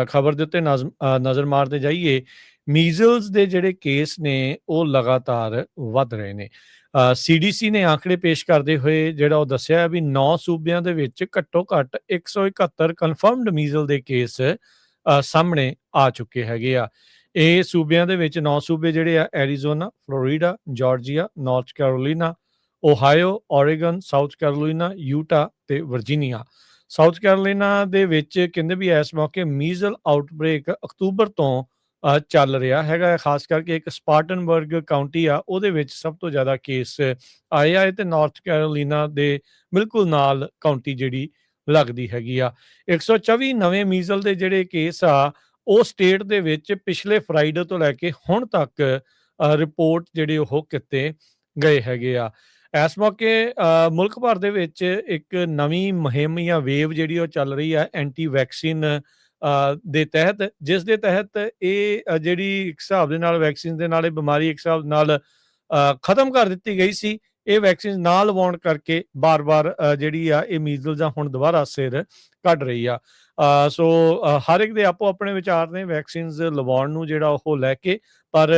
ਖਬਰ ਦੇ ਉੱਤੇ ਨਜ਼ਰ ਮਾਰਦੇ ਜਾਈਏ, ਮੀਜ਼ਲਸ ਦੇ ਜਿਹੜੇ ਕੇਸ ਨੇ ਉਹ ਲਗਾਤਾਰ ਵੱਧ ਰਹੇ ਨੇ। CDC ਨੇ ਆંકੜੇ ਪੇਸ਼ ਕਰਦੇ ਹੋਏ ਜਿਹੜਾ ਉਹ ਦੱਸਿਆ ਵੀ 9 ਸੂਬਿਆਂ ਦੇ ਵਿੱਚ ਘੱਟੋ ਘੱਟ 171 ਕਨਫਰਮਡ ਮੀਜ਼ਲ ਦੇ ਕੇਸ ਸਾਹਮਣੇ ਆ ਚੁੱਕੇ ਹੈਗੇ ਆ। ਇਹ ਸੂਬਿਆਂ ਦੇ ਵਿੱਚ 9 ਸੂਬੇ ਜਿਹੜੇ ਆ Arizona, Florida, Georgia, North Carolina, Ohio, Oregon, South Carolina, Utah ਤੇ ਵਰਜੀਨੀਆ। ਸਾਊਥ ਕੈਰੋਲੀਨਾ ਦੇ ਵਿੱਚ ਕਹਿੰਦੇ ਵੀ ਇਸ ਮੌਕੇ ਮੀਜ਼ਲ ਆਊਟਬ੍ਰੇਕ ਅਕਤੂਬਰ ਤੋਂ ਚੱਲ ਰਿਹਾ ਹੈਗਾ, ਖਾਸ ਕਰਕੇ ਇੱਕ ਸਪਾਰਟਨਬਰਗ ਕਾਊਂਟੀ ਆ ਉਹਦੇ ਵਿੱਚ ਸਭ ਤੋਂ ਜ਼ਿਆਦਾ ਕੇਸ ਆਏ ਆ ਤੇ ਨਾਰਥ ਕੈਰੋਲੀਨਾ ਦੇ ਬਿਲਕੁਲ ਨਾਲ ਕਾਊਂਟੀ ਜਿਹੜੀ ਲੱਗਦੀ ਹੈਗੀ ਆ। 124 ਨਵੇਂ ਮੀਜ਼ਲ ਦੇ ਜਿਹੜੇ ਕੇਸ ਆ ਉਹ ਸਟੇਟ ਦੇ ਵਿੱਚ ਪਿਛਲੇ ਫਰਾਈਡੇ ਤੋਂ ਲੈ ਕੇ ਹੁਣ ਤੱਕ ਰਿਪੋਰਟ ਜਿਹੜੇ ਉਹ ਕੀਤੇ ਗਏ ਹੈਗੇ ਆ। ਇਸ ਮੌਕੇ ਮੁਲਕ ਭਰ ਦੇ ਵਿੱਚ ਇੱਕ ਨਵੀਂ ਮੁਹਿੰਮ ਜਾਂ ਵੇਵ ਜਿਹੜੀ ਉਹ ਚੱਲ ਰਹੀ ਹੈ ਐਂਟੀ ਵੈਕਸੀਨ ਦੇ ਤਹਿਤ, ਜਿਸ ਦੇ ਤਹਿਤ ਇਹ ਜਿਹੜੀ ਇੱਕ ਹਿਸਾਬ ਦੇ ਨਾਲ ਵੈਕਸੀਨ ਦੇ ਨਾਲ ਇਹ ਬਿਮਾਰੀ ਇੱਕ ਹਿਸਾਬ ਨਾਲ ਖਤਮ ਕਰ ਦਿੱਤੀ ਗਈ ਸੀ। ਇਹ ਵੈਕਸੀਨ ਨਾ ਲਵਾਉਣ ਕਰਕੇ ਬਾਰ-ਬਾਰ ਜਿਹੜੀ ਆ ਇਹ ਮੀਜ਼ਲ ਜਾਂ ਹੁਣ ਦੁਬਾਰਾ ਸਿਰ ਕੱਢ ਰਹੀ ਆ। ਸੋ ਹਰ ਇੱਕ ਦੇ ਆਪੋ ਆਪਣੇ ਵਿਚਾਰ ਨੇ ਵੈਕਸੀਨਸ ਲਵਾਉਣ ਨੂੰ ਜਿਹੜਾ ਉਹ ਲੈ ਕੇ, ਪਰ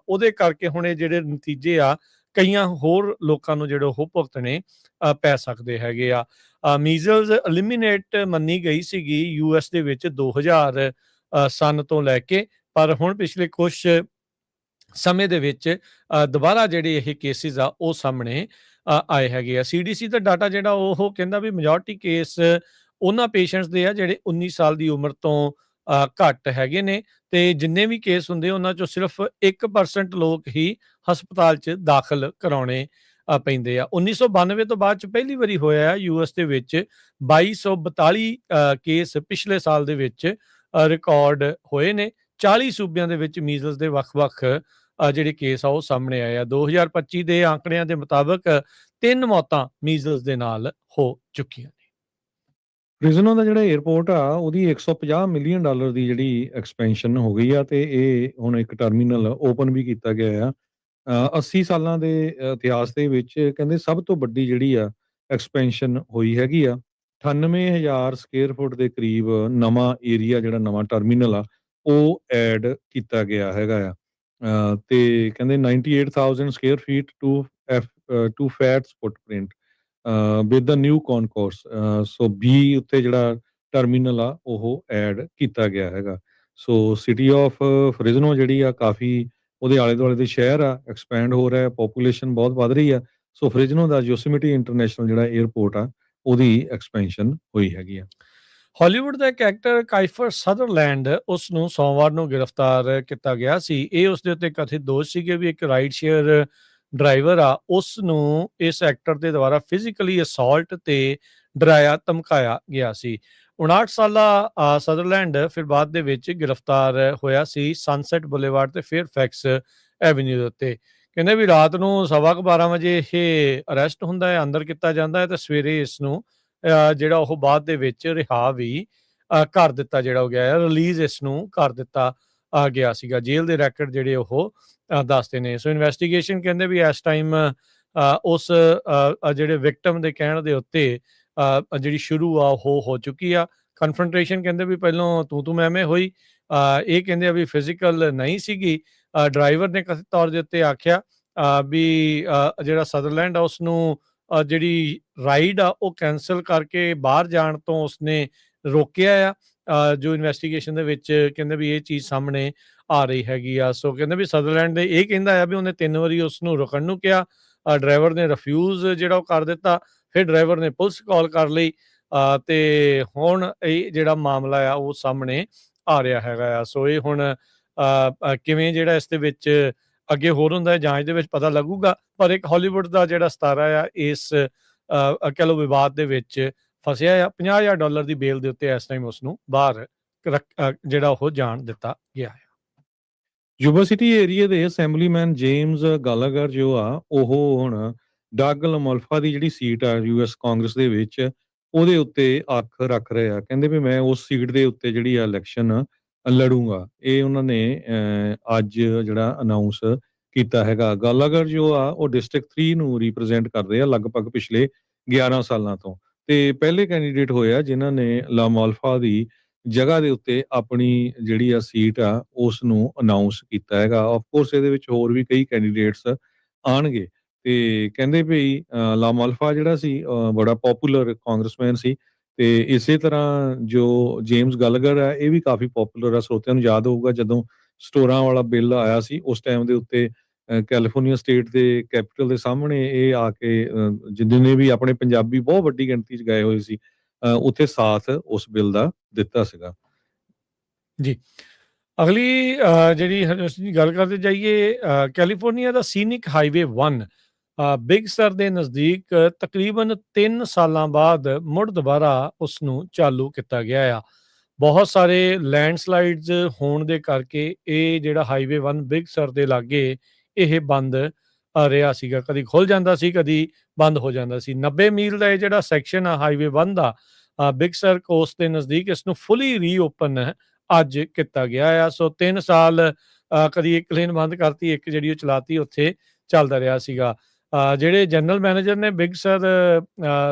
ਉਹਦੇ ਕਰਕੇ ਹੁਣ ਇਹ ਜਿਹੜੇ ਨਤੀਜੇ ਆ ਕਈਆਂ ਹੋਰ ਲੋਕਾਂ ਨੂੰ ਜਿਹੜੇ ਉਹ ਭੁਗਤਣੇ ਪੈ ਸਕਦੇ ਹੈਗੇ ਆ। ਮੀਜ਼ਲਸ ਐਲੀਮੀਨੇਟ ਮੰਨੀ ਗਈ ਸੀਗੀ US ਦੇ ਵਿੱਚ 2000 ਸਨ ਤੋਂ ਲੈ ਕੇ, ਪਰ ਹੁਣ ਪਿਛਲੇ ਕੁਛ ਸਮੇਂ ਦੇ ਵਿੱਚ ਦੁਬਾਰਾ ਜਿਹੜੇ ਇਹ ਕੇਸਿਸ ਆ ਉਹ ਸਾਹਮਣੇ ਆਏ ਹੈਗੇ ਆ। CDC ਦਾ ਡਾਟਾ ਜਿਹੜਾ ਉਹ ਕਹਿੰਦਾ ਵੀ ਮੈਜੋਰਟੀ ਕੇਸ ਉਹਨਾਂ ਪੇਸ਼ੈਂਟਸ ਦੇ ਆ ਜਿਹੜੇ 19 ਸਾਲ ਦੀ ਉਮਰ ਤੋਂ ਘੱਟ ਹੈਗੇ ਨੇ, ਤੇ ਜਿੰਨੇ ਵੀ ਕੇਸ ਹੁੰਦੇ ਉਹਨਾਂ ਚੋਂ ਸਿਰਫ 1% ਲੋਕ ਹੀ ਹਸਪਤਾਲ 'ਚ ਦਾਖਲ ਕਰਾਉਣੇ ਪੈਂਦੇ ਆ। 1992 ਤੋਂ ਬਾਅਦ 'ਚ ਪਹਿਲੀ ਵਾਰੀ ਹੋਇਆ US ਦੇ ਵਿੱਚ 2242 ਕੇਸ ਪਿਛਲੇ ਸਾਲ ਦੇ ਵਿੱਚ ਰਿਕਾਰਡ ਹੋਏ ਨੇ। 40 ਸੂਬਿਆਂ ਦੇ ਵਿੱਚ ਮੀਜ਼ਲਸ ਦੇ ਵੱਖ-ਵੱਖ ਜਿਹੜੇ ਕੇਸ ਆ ਉਹ ਸਾਹਮਣੇ ਆਏ ਆ। 2025 ਦੇ ਆંકੜਿਆਂ ਦੇ ਮੁਤਾਬਕ 3 ਮੌਤਾਂ ਮੀਜ਼ਲਸ ਦੇ ਨਾਲ ਹੋ ਚੁੱਕੀਆਂ ਨੇ। ਫ੍ਰਿਜ਼ਨੋ ਦਾ ਜਿਹੜਾ 에ਅਰਪੋਰਟ ਆ ਉਹਦੀ $150 ਮਿਲੀਅਨ ਦੀ ਜਿਹੜੀ ਐਕਸਪੈਂਸ਼ਨ ਹੋ ਗਈ ਆ ਤੇ ਇਹ ਹੁਣ ਇੱਕ ਟਰਮੀਨਲ ਓਪਨ ਵੀ ਕੀਤਾ ਗਿਆ ਆ। 80 ਸਾਲਾਂ ਦੇ ਇਤਿਹਾਸ ਦੇ ਵਿੱਚ ਕਹਿੰਦੇ ਸਭ ਤੋਂ ਵੱਡੀ ਜਿਹੜੀ ਆ ਐਕਸਪੈਂਸ਼ਨ ਹੋਈ ਹੈਗੀ ਆ। 98,000 ਸਕੁਅਰ ਫੁੱਟ ਦੇ ਕਰੀਬ ਨਵਾਂ ਏਰੀਆ ਜਿਹੜਾ ਨਵਾਂ ਟਰਮੀਨਲ ਆ ਉਹ ਐਡ ਕੀਤਾ ਗਿਆ ਹੈਗਾ ਆ। ਤੇ ਕਹਿੰਦੇ 98,000 ਸਕੁਅਰ ਫੀਟ ਟੂ ਫੈਟਸ footprint with the new concourse. So B ਉੱਤੇ ਜਿਹੜਾ ਟਰਮੀਨਲ ਆ ਉਹ ਐਡ ਕੀਤਾ ਗਿਆ ਹੈਗਾ। ਸੋ ਸਿਟੀ ਆਫ ਫ੍ਰਿਜ਼ਨੋ ਜਿਹੜੀ ਆ ਕਾਫੀ ਉਹਦੇ ਆਲੇ ਦੁਆਲੇ ਦੇ ਸ਼ਹਿਰ ਆ ਐਕਸਪੈਂਡ ਹੋ ਰਿਹਾ, ਪੋਪੂਲੇਸ਼ਨ ਬਹੁਤ ਵੱਧ ਰਹੀ ਆ। ਸੋ ਫ੍ਰਿਜ਼ਨੋ ਦਾ ਯੋਸੇਮਿਟੀ ਇੰਟਰਨੈਸ਼ਨਲ ਜਿਹੜਾ 에ਅਰਪੋਰਟ ਆ ਉਹਦੀ ਐਕਸਪੈਂਸ਼ਨ ਹੋਈ ਹੈਗੀ ਆ। ਹਾਲੀਵੁੱਡ ਦਾ ਇੱਕ ਐਕਟਰ ਕਾਈਫਰ ਸਦਰਲੈਂਡ ਉਸ ਨੂੰ ਸੋਮਵਾਰ ਨੂੰ ਗ੍ਰਿਫਤਾਰ ਕੀਤਾ ਗਿਆ ਸੀ। ਇਹ ਉਸ ਦੇ ਉੱਤੇ ਕਥਿਤ ਦੋਸ਼ ਸੀਗੇ ਵੀ ਇੱਕ ਰਾਈਡ ਸ਼ੇਅਰ ਡਰਾਈਵਰ ਆ ਉਸ ਨੂੰ ਇਸ ਐਕਟਰ ਦੇ ਦੁਆਰਾ ਫਿਜ਼ੀਕਲੀ ਅਸੌਲਟ ਤੇ ਡਰਾਇਆ ਧਮਕਾਇਆ ਗਿਆ ਸੀ। 59 ਸਾਲਾ ਸਦਰਲੈਂਡ ਫਿਰ ਬਾਅਦ ਦੇ ਵਿੱਚ ਗ੍ਰਿਫਤਾਰ ਹੋਇਆ ਸੀ ਸਨਸੈਟ ਬੁਲੇਵਾਰਡ ਤੇ ਫੇਅਰਫੈਕਸ ਐਵਨਿਊ ਦੇ ਉੱਤੇ। ਕਹਿੰਦੇ ਵੀ ਰਾਤ ਨੂੰ 12:15 ਵਜੇ ਇਹ ਅਰੈਸਟ ਹੁੰਦਾ ਹੈ, ਅੰਦਰ ਕੀਤਾ ਜਾਂਦਾ ਹੈ ਤੇ ਸਵੇਰੇ ਇਸ ਨੂੰ ਜਿਹੜਾ ਉਹ ਬਾਅਦ ਦੇ ਵਿੱਚ ਰਿਹਾ ਵੀ ਕਰ ਦਿੱਤਾ ਜਿਹੜਾ ਹੋ ਗਿਆ ਹੈ, ਰਿਲੀਜ਼ ਇਸ ਨੂੰ ਕਰ ਦਿੱਤਾ ਗਿਆ ਸੀਗਾ। ਜੇਲ੍ਹ ਦੇ ਰੈਕਡ ਜਿਹੜੇ ਉਹ ਦੱਸਦੇ ਨੇ। ਸੋ ਇਨਵੈਸਟੀਗੇਸ਼ਨ ਕਹਿੰਦੇ ਵੀ ਇਸ ਟਾਈਮ ਉਸ ਜਿਹੜੇ ਵਿਕਟਮ ਦੇ ਕਹਿਣ ਦੇ ਉੱਤੇ ਜਿਹੜੀ ਸ਼ੁਰੂ ਆ ਉਹ ਹੋ ਚੁੱਕੀ ਆ। ਕਨਫਰੰਟੇਸ਼ਨ ਕਹਿੰਦੇ ਵੀ ਪਹਿਲਾਂ ਤੂੰ ਮੈਂ ਹੋਈ। ਇਹ ਕਹਿੰਦੇ ਆ ਵੀ ਫਿਜ਼ੀਕਲ ਨਹੀਂ ਸੀਗੀ। ਡਰਾਈਵਰ ਨੇ ਕਥਿਤ ਤੌਰ ਦੇ ਉੱਤੇ ਆਖਿਆ ਵੀ ਜਿਹੜਾ ਸਦਰਲੈਂਡ ਆ ਉਸ ਨੂੰ ਜਿਹੜੀ ਰਾਈਡ ਆ ਉਹ ਕੈਂਸਲ ਕਰਕੇ ਬਾਹਰ ਜਾਣ ਤੋਂ ਉਸਨੇ ਰੋਕਿਆ ਆ। ਜੋ ਇਨਵੈਸਟੀਗੇਸ਼ਨ ਦੇ ਵਿੱਚ ਕਹਿੰਦੇ ਵੀ ਇਹ ਚੀਜ਼ ਸਾਹਮਣੇ ਆ ਰਹੀ ਹੈਗੀ ਆ। ਸੋ ਕਹਿੰਦੇ ਵੀ ਸਦਰਲੈਂਡ ਦੇ ਇਹ ਕਹਿੰਦਾ ਆ ਵੀ ਉਹਨੇ 3 ਵਾਰੀ ਉਸ ਨੂੰ ਰੁਕਣ ਨੂੰ ਕਿਹਾ, ਡਰਾਈਵਰ ਨੇ ਰਿਫਿਊਜ਼ ਜਿਹੜਾ ਉਹ ਕਰ ਦਿੱਤਾ। ਫਿਰ ਡਰਾਈਵਰ ਨੇ ਪੁਲਿਸ ਕਾਲ ਕਰ ਲਈ ਤੇ ਹੁਣ ਇਹ ਜਿਹੜਾ ਮਾਮਲਾ ਆ ਉਹ ਸਾਹਮਣੇ ਆ ਰਿਹਾ ਹੈਗਾ ਆ। ਸੋ ਇਹ ਹੁਣ ਕਿਵੇਂ ਜਿਹੜਾ ਇਸ ਦੇ ਵਿੱਚ ਅੱਗੇ ਹੋਰ ਹੁੰਦਾ ਹੈ ਜਾਂਚ ਦੇ ਵਿੱਚ ਪਤਾ ਲੱਗੂਗਾ। ਪਰ ਇੱਕ ਹਾਲੀਵੁੱਡ ਦਾ ਜਿਹੜਾ ਸਿਤਾਰਾ ਆ ਇਸ ਕਹਿ ਲਓ ਵਿਵਾਦ ਦੇ ਵਿੱਚ ਫਸਿਆ ਆ। $50,000 ਦੀ ਬੇਲ ਦੇ ਉੱਤੇ ਇਸ ਟਾਈਮ ਉਸ ਨੂੰ ਬਾਹਰ ਜਿਹੜਾ ਉਹ ਜਾਣ ਦਿੱਤਾ ਗਿਆ ਹੈ। ਯੂਬਾ ਸਿਟੀ ਏਰੀਆ ਦੇ ਅਸੈਂਬਲੀਮੈਨ ਜੇਮਸ ਗਾਲਾਗਰ ਜੋ ਆ ਉਹ ਹੁਣ ਡਗ ਲਮੋਲਫਾ ਦੀ ਜਿਹੜੀ ਸੀਟ ਆ US ਕਾਂਗਰਸ ਦੇ ਵਿੱਚ ਉਹਦੇ ਉੱਤੇ ਅੱਖ ਰੱਖ ਰਹੇ ਆ। ਕਹਿੰਦੇ ਵੀ ਮੈਂ ਉਸ ਸੀਟ ਦੇ ਉੱਤੇ ਜਿਹੜੀ ਆ ਇਲੈਕਸ਼ਨ ਲੜੂੰਗਾ। ਇਹ ਉਹਨਾਂ ਨੇ ਅੱਜ ਜਿਹੜਾ ਅਨਾਉਂਸ ਕੀਤਾ ਹੈਗਾ। ਗਾਲਾਗਰ ਜੋ ਆ ਉਹ ਡਿਸਟ੍ਰਿਕਟ 3 ਨੂੰ ਰਿਪਰੈਜ਼ੈਂਟ ਕਰਦੇ ਆ ਲਗਭਗ ਪਿਛਲੇ 11 ਸਾਲਾਂ ਤੋਂ, ਤੇ ਪਹਿਲੇ ਕੈਂਡੀਡੇਟ ਹੋਏ ਆ ਜਿਨ੍ਹਾਂ ਨੇ ਲਾਮੋਲਫਾ ਦੀ ਜਗ੍ਹਾ ਦੇ ਉੱਤੇ ਆਪਣੀ ਜਿਹੜੀ ਆ ਸੀਟ ਆ ਉਸ ਨੂੰ ਅਨਾਉਂਸ ਕੀਤਾ ਹੈਗਾ। ਆਫ ਕੋਰਸ ਇਹਦੇ ਵਿੱਚ ਹੋਰ ਵੀ ਕਈ ਕੈਂਡੀਡੇਟਸ ਆਣਗੇ ਤੇ ਕਹਿੰਦੇ ਵੀ ਲਾਮੋਲਫਾ ਜਿਹੜਾ ਸੀ ਬੜਾ ਪੋਪੂਲਰ ਕਾਂਗਰਸਮੈਨ ਸੀ ਤੇ ਇਸੇ ਤਰ੍ਹਾਂ ਜੋ ਜੇਮਸ ਗਾਲਾਗਰ ਆ ਇਹ ਵੀ ਕਾਫੀ ਪੋਪੂਲਰ ਆ। ਸਰੋਤਿਆਂ ਨੂੰ ਯਾਦ ਹੋਊਗਾ ਜਦੋਂ ਸਟੋਰਾਂ ਵਾਲਾ ਬਿੱਲ ਆਇਆ ਸੀ, ਉਸ ਟਾਈਮ ਦੇ ਉੱਤੇ ਕੈਲੀਫੋਰਨੀਆ ਸਟੇਟ ਦੇ ਕੈਪੀਟਲ ਦੇ ਸਾਹਮਣੇ ਇਹ ਆ ਕੇ ਜਿੰਨੇ ਵੀ ਆਪਣੇ ਪੰਜਾਬੀ ਬਹੁਤ ਵੱਡੀ ਗਿਣਤੀ 'ਚ ਗਏ ਹੋਏ ਸੀ, ਉੱਥੇ ਸਾਥ ਉਸ ਬਿੱਲ ਦਾ ਦਿੱਤਾ ਸੀਗਾ। ਜੀ। ਅਗਲੀ ਜਿਹੜੀ ਅਸੀਂ ਜੀ ਗੱਲ ਕਰਦੇ ਜਾਈਏ, ਕੈਲੀਫੋਰਨੀਆ ਦਾ ਸੀਨਿਕ ਹਾਈਵੇ 1 ਬਿਗ ਸਰ ਦੇ ਨਜ਼ਦੀਕ ਤਕਰੀਬਨ 3 ਸਾਲਾਂ ਬਾਅਦ ਮੁੜ ਦੁਬਾਰਾ ਉਸ ਨੂੰ ਚਾਲੂ ਕੀਤਾ ਗਿਆ ਆ। ਬਹੁਤ ਸਾਰੇ ਲੈਂਡਸਲਾਈਡਸ ਹੋਣ ਦੇ ਕਰਕੇ ਇਹ ਜਿਹੜਾ ਹਾਈਵੇ 1 ਬਿਗ ਸਰ ਦੇ ਲਾਗੇ ਇਹ ਬੰਦ ਰਿਹਾ ਸੀਗਾ। ਕਦੀ ਖੁੱਲ ਜਾਂਦਾ ਸੀ, ਕਦੀ ਬੰਦ ਹੋ ਜਾਂਦਾ ਸੀ। 90 ਮੀਲ ਦਾ ਇਹ ਜਿਹੜਾ ਸੈਕਸ਼ਨ ਆ ਹਾਈਵੇ 1 ਦਾ ਬਿਗ ਸਰ ਕੋਸਟ ਦੇ ਨਜ਼ਦੀਕ, ਇਸ ਨੂੰ ਫੁੱਲੀ ਰੀਓਪਨ ਅੱਜ ਕੀਤਾ ਗਿਆ ਆ। ਸੋ 3 ਸਾਲ ਕਦੀ ਇੱਕ ਲੇਨ ਬੰਦ ਕਰਤੀ, ਇੱਕ ਜਿਹੜੀ ਉਹ ਚਲਾਤੀ, ਉੱਥੇ ਚੱਲਦਾ ਰਿਹਾ ਸੀਗਾ। ਜਿਹੜੇ ਜਨਰਲ ਮੈਨੇਜਰ ਨੇ ਬਿਗ ਸਰ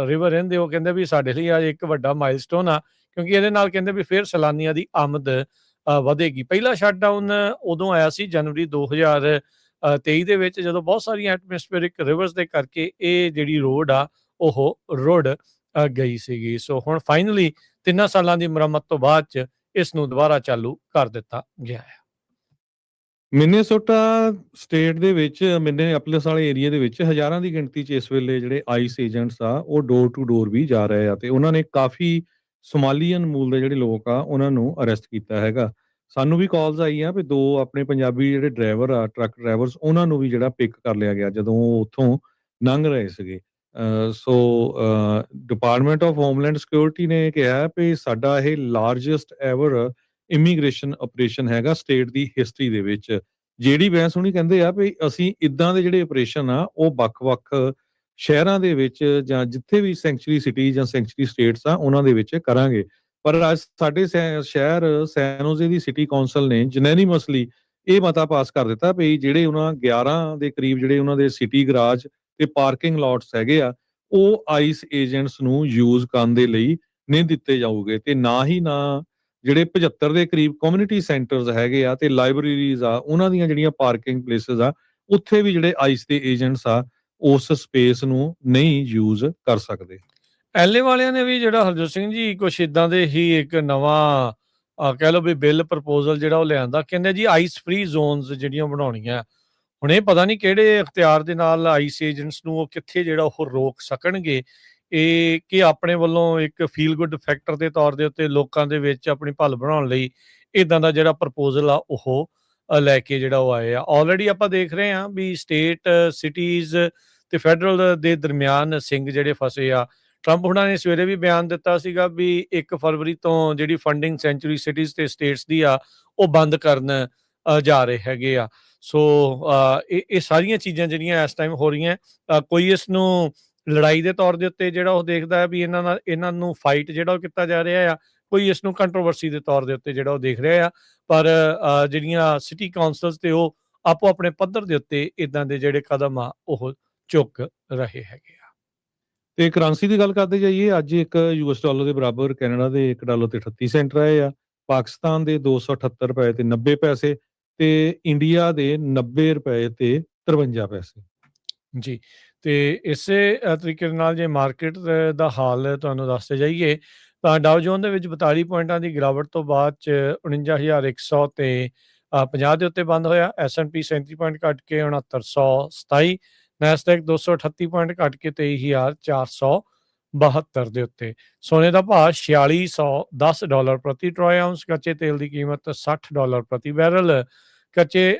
ਰਿਵਰ ਇਨ ਦੇ, ਉਹ ਕਹਿੰਦੇ ਵੀ ਸਾਡੇ ਲਈ ਅੱਜ ਇੱਕ ਵੱਡਾ ਮਾਈਲਸਟੋਨ ਆ, ਕਿਉਂਕਿ ਇਹਦੇ ਨਾਲ ਕਹਿੰਦੇ ਵੀ ਫਿਰ ਸੈਲਾਨੀਆਂ ਦੀ ਆਮਦ ਵਧੇਗੀ। ਪਹਿਲਾ ਸ਼ਟਡਾਊਨ ਉਦੋਂ ਆਇਆ ਸੀ ਜਨਵਰੀ 2023 ਦੇ ਵਿੱਚ, ਜਦੋਂ ਬਹੁਤ ਸਾਰੀਆਂ ਐਟਮੋਸਫੇਰਿਕ ਰਿਵਰਸ ਦੇ ਕਰਕੇ ਇਹ ਜਿਹੜੀ ਰੋਡ ਆ ਉਹ ਰੁੜ ਗਈ ਸੀਗੀ। ਸੋ ਹੁਣ ਫਾਈਨਲੀ 3 ਸਾਲਾਂ ਦੀ ਮੁਰੰਮਤ ਤੋਂ ਬਾਅਦ 'ਚ ਇਸ ਨੂੰ ਦੁਬਾਰਾ ਚਾਲੂ ਕਰ ਦਿੱਤਾ ਗਿਆ ਹੈ। ਮਿਨੇਸੋਟਾ ਸਟੇਟ ਦੇ ਵਿੱਚ, ਮਿਨੇਆਪੋਲਿਸ ਵਾਲੇ ਏਰੀਆ ਦੇ ਵਿੱਚ ਹਜ਼ਾਰਾਂ ਦੀ ਗਿਣਤੀ 'ਚ ਇਸ ਵੇਲੇ ਜਿਹੜੇ ਆਈਸ ਏਜੰਟਸ ਆ ਉਹ ਡੋਰ ਟੂ ਡੋਰ ਵੀ ਜਾ ਰਹੇ ਆ, ਤੇ ਉਹਨਾਂ ਨੇ ਕਾਫੀ ਸੋਮਾਲੀਅਨ ਮੂਲ ਦੇ ਜਿਹੜੇ ਲੋਕ ਆ ਉਹਨਾਂ ਨੂੰ ਅਰੈਸਟ ਕੀਤਾ ਹੈਗਾ। ਸਾਨੂੰ ਵੀ ਕਾਲਸ ਆਈਆਂ ਵੀ 2 ਆਪਣੇ ਪੰਜਾਬੀ ਜਿਹੜੇ ਡਰਾਈਵਰ ਆ, ਟਰੱਕ ਡਰਾਈਵਰਸ, ਉਹਨਾਂ ਨੂੰ ਵੀ ਜਿਹੜਾ ਪਿਕ ਕਰ ਲਿਆ ਗਿਆ ਜਦੋਂ ਉਹ ਉੱਥੋਂ ਲੰਘ ਰਹੇ ਸੀਗੇ। ਸੋ ਡਿਪਾਰਟਮੈਂਟ ਆਫ ਹੋਮਲੈਂਡ ਸਿਕਿਉਰਿਟੀ ਨੇ ਕਿਹਾ ਵੀ ਸਾਡਾ ਇਹ ਲਾਰਜੈਸਟ ਐਵਰ ਇਮੀਗ੍ਰੇਸ਼ਨ ਆਪਰੇਸ਼ਨ ਹੈਗਾ ਸਟੇਟ ਦੀ ਹਿਸਟਰੀ ਦੇ ਵਿੱਚ। ਜਿਹੜੀ ਬੈਂਸ ਹੁਣੀ ਕਹਿੰਦੇ ਆ ਵੀ ਅਸੀਂ ਇਦਾਂ ਦੇ ਜਿਹੜੇ ਆਪਰੇਸ਼ਨ ਆ ਉਹ ਵੱਖ-ਵੱਖ ਸ਼ਹਿਰਾਂ ਦੇ ਵਿੱਚ ਜਾਂ ਜਿੱਥੇ ਵੀ ਸੈਂਚੁਰੀ ਸਿਟੀ ਜਾਂ ਸੈਂਚੁਰੀ ਸਟੇਟਸ ਆ ਉਹਨਾਂ ਦੇ ਵਿੱਚ ਕਰਾਂਗੇ। ਪਰ ਅੱਜ ਸਾਡੇ ਸ਼ਹਿਰ ਸੈਨ ਹੋਜ਼ੇ ਦੀ ਸਿਟੀ ਕੌਂਸਲ ਨੇ ਯੂਨੈਨਿਮਸਲੀ ਇਹ ਮਤਾ ਪਾਸ ਕਰ ਦਿੱਤਾ ਵੀ ਜਿਹੜੇ ਉਹਨਾਂ 11 ਦੇ ਕਰੀਬ ਜਿਹੜੇ ਉਹਨਾਂ ਦੇ ਸਿਟੀ ਗਰਾਜ ਤੇ ਪਾਰਕਿੰਗ ਲੋਟਸ ਹੈਗੇ ਆ, ਉਹ ਆਈਸ ਏਜੰਟਸ ਨੂੰ ਯੂਜ਼ ਕਰਨ ਦੇ ਲਈ ਨਹੀਂ ਦਿੱਤੇ ਜਾਊਗੇ, ਤੇ ਨਾ ਜਿਹੜੇ 75 ਦੇ ਕਰੀਬ ਕਮਿਊਨਿਟੀ ਸੈਂਟਰਸ ਹੈਗੇ ਆ ਤੇ ਲਾਇਬ੍ਰੇਰੀਜ਼ ਆ, ਉਹਨਾਂ ਦੀਆਂ ਜਿਹੜੀਆਂ ਪਾਰਕਿੰਗ ਪਲੇਸਿਸ ਆ, ਉੱਥੇ ਵੀ ਜਿਹੜੇ ਆਈਸ ਦੇ ਏਜੰਟਸ ਆ ਉਸ ਸਪੇਸ ਨੂੰ ਨਹੀਂ ਯੂਜ਼ ਕਰ ਸਕਦੇ। ਐਲਏ ਵਾਲਿਆਂ ਨੇ ਵੀ ਜਿਹੜਾ ਹਰਜੋਤ ਸਿੰਘ ਜੀ ਕੁਛ ਇਦਾਂ ਦੇ ਹੀ ਇੱਕ ਨਵਾਂ ਕਹਿ ਲਓ ਵੀ ਬਿੱਲ ਪ੍ਰਪੋਜ਼ਲ ਜਿਹੜਾ ਉਹ ਲਿਆਂਦਾ। ਕਹਿੰਦੇ ਜੀ ਆਈਸ ਫ੍ਰੀ ਜ਼ੋਨਸ ਜਿਹੜੀਆਂ ਬਣਾਉਣੀਆਂ। ਹੁਣ ਇਹ ਪਤਾ ਨਹੀਂ ਕਿਹੜੇ ਇਖਤਿਆਰ ਦੇ ਨਾਲ ਆਈਸ ਏਜੰਟਸ ਨੂੰ ਉਹ ਕਿੱਥੇ ਜਿਹੜਾ ਉਹ ਰੋਕ ਸਕਣਗੇ। ਇਹ ਕਿ ਆਪਣੇ ਵੱਲੋਂ ਇੱਕ ਫੀਲ ਗੁੱਡ ਫੈਕਟਰ ਦੇ ਤੌਰ ਦੇ ਉੱਤੇ ਲੋਕਾਂ ਦੇ ਵਿੱਚ ਆਪਣੀ ਭਲ ਬਣਾਉਣ ਲਈ ਇਦਾਂ ਦਾ ਜਿਹੜਾ ਪ੍ਰਪੋਜ਼ਲ ਆ ਉਹ ਲੈ ਕੇ ਜਿਹੜਾ ਉਹ ਆਏ ਆ। ਆਲਰੇਡੀ ਆਪਾਂ ਦੇਖ ਰਹੇ ਹਾਂ ਵੀ ਸਟੇਟ, ਸਿਟੀਜ਼ ਤੇ ਫੈਡਰਲ ਦੇ ਦਰਮਿਆਨ ਸਿੰਘ ਜਿਹੜੇ ਫਸੇ ਆ। ਟਰੰਪ ਹੁਣਾਂ ਨੇ ਸਵੇਰੇ ਵੀ ਬਿਆਨ ਦਿੱਤਾ ਸੀਗਾ ਵੀ 1 ਫਰਵਰੀ ਤੋਂ ਜਿਹੜੀ ਫੰਡਿੰਗ ਸੈਂਚੁਰੀ ਸਿਟੀਜ਼ ਤੇ ਸਟੇਟਸ ਦੀ ਆ ਉਹ ਬੰਦ ਕਰਨ ਜਾ ਰਹੇ ਹੈਗੇ ਆ। ਸੋ ਇਹ ਸਾਰੀਆਂ ਚੀਜ਼ਾਂ ਜਿਹੜੀਆਂ ਇਸ ਟਾਈਮ ਹੋ ਰਹੀਆਂ, ਕੋਈ ਇਸ ਨੂੰ ਲੜਾਈ ਦੇ ਤੌਰ ਦੇ ਉੱਤੇ ਜਿਹੜਾ ਉਹ ਦੇਖਦਾ ਹੈ ਵੀ ਇਹਨਾਂ ਨੂੰ ਫਾਈਟ ਜਿਹੜਾ ਉਹ ਕੀਤਾ ਜਾ ਰਿਹਾ ਆ, ਕੋਈ ਇਸ ਨੂੰ ਕੰਟਰੋਵਰਸੀ ਦੇ ਤੌਰ ਦੇ ਉੱਤੇ ਜਿਹੜਾ ਉਹ ਦੇਖ ਰਿਹਾ ਆ। ਪਰ ਜਿਹੜੀਆਂ ਸਿਟੀ ਕਾਉਂਸਲਸ ਤੇ ਉਹ ਆਪੋ ਆਪਣੇ ਪੱਧਰ ਦੇ ਉੱਤੇ ਇਦਾਂ ਦੇ ਜਿਹੜੇ ਕਦਮ ਆ ਉਹ ਚੁੱਕ ਰਹੇ ਹੈਗੇ ਆ। ਤੇ ਕਰੰਸੀ ਦੀ ਗੱਲ ਕਰਦੇ ਜਾਈਏ, ਅੱਜ ਇੱਕ ਯੂਐਸ ਡਾਲਰ ਦੇ ਬਰਾਬਰ ਕੈਨੇਡਾ ਦੇ $1 ਤੇ 38 ਸੈਂਟ ਰਹੇ ਆ, ਪਾਕਿਸਤਾਨ ਦੇ $278 ਤੇ 90 ਪੈਸੇ, ਤੇ ਇੰਡੀਆ ਦੇ $90 ਤੇ 53 ਪੈਸੇ। ਜੀ, ਤੇ ਇਸੇ ਤਰੀਕੇ ਨਾਲ ਜੇ ਮਾਰਕੀਟ ਦਾ ਹਾਲ ਤੁਹਾਨੂੰ ਦੱਸਦੇ ਜਾਈਏ ਤਾਂ ਡਾਓ ਜੋਨ ਦੇ ਵਿੱਚ 42 ਪੁਆਇੰਟਾਂ ਦੀ ਗਿਰਾਵਟ ਤੋਂ ਬਾਅਦ 'ਚ 49,100 ਤੇ 50 ਦੇ ਉੱਤੇ ਬੰਦ ਹੋਇਆ। S&P 37 ਪੁਆਇੰਟ ਘੱਟ ਕੇ 6927, ਨੈਸਡੈਕ 238 ਪੁਆਇੰਟ ਘੱਟ ਕੇ 23,472 ਦੇ ਉੱਤੇ। ਸੋਨੇ ਦਾ ਭਾਅ $4610 ਪ੍ਰਤੀ ਟਰੋਏ ਆਉਂਸ, ਕੱਚੇ ਤੇਲ ਦੀ ਕੀਮਤ $60 ਪ੍ਰਤੀ ਬੈਰਲ, ਕੱਚੇ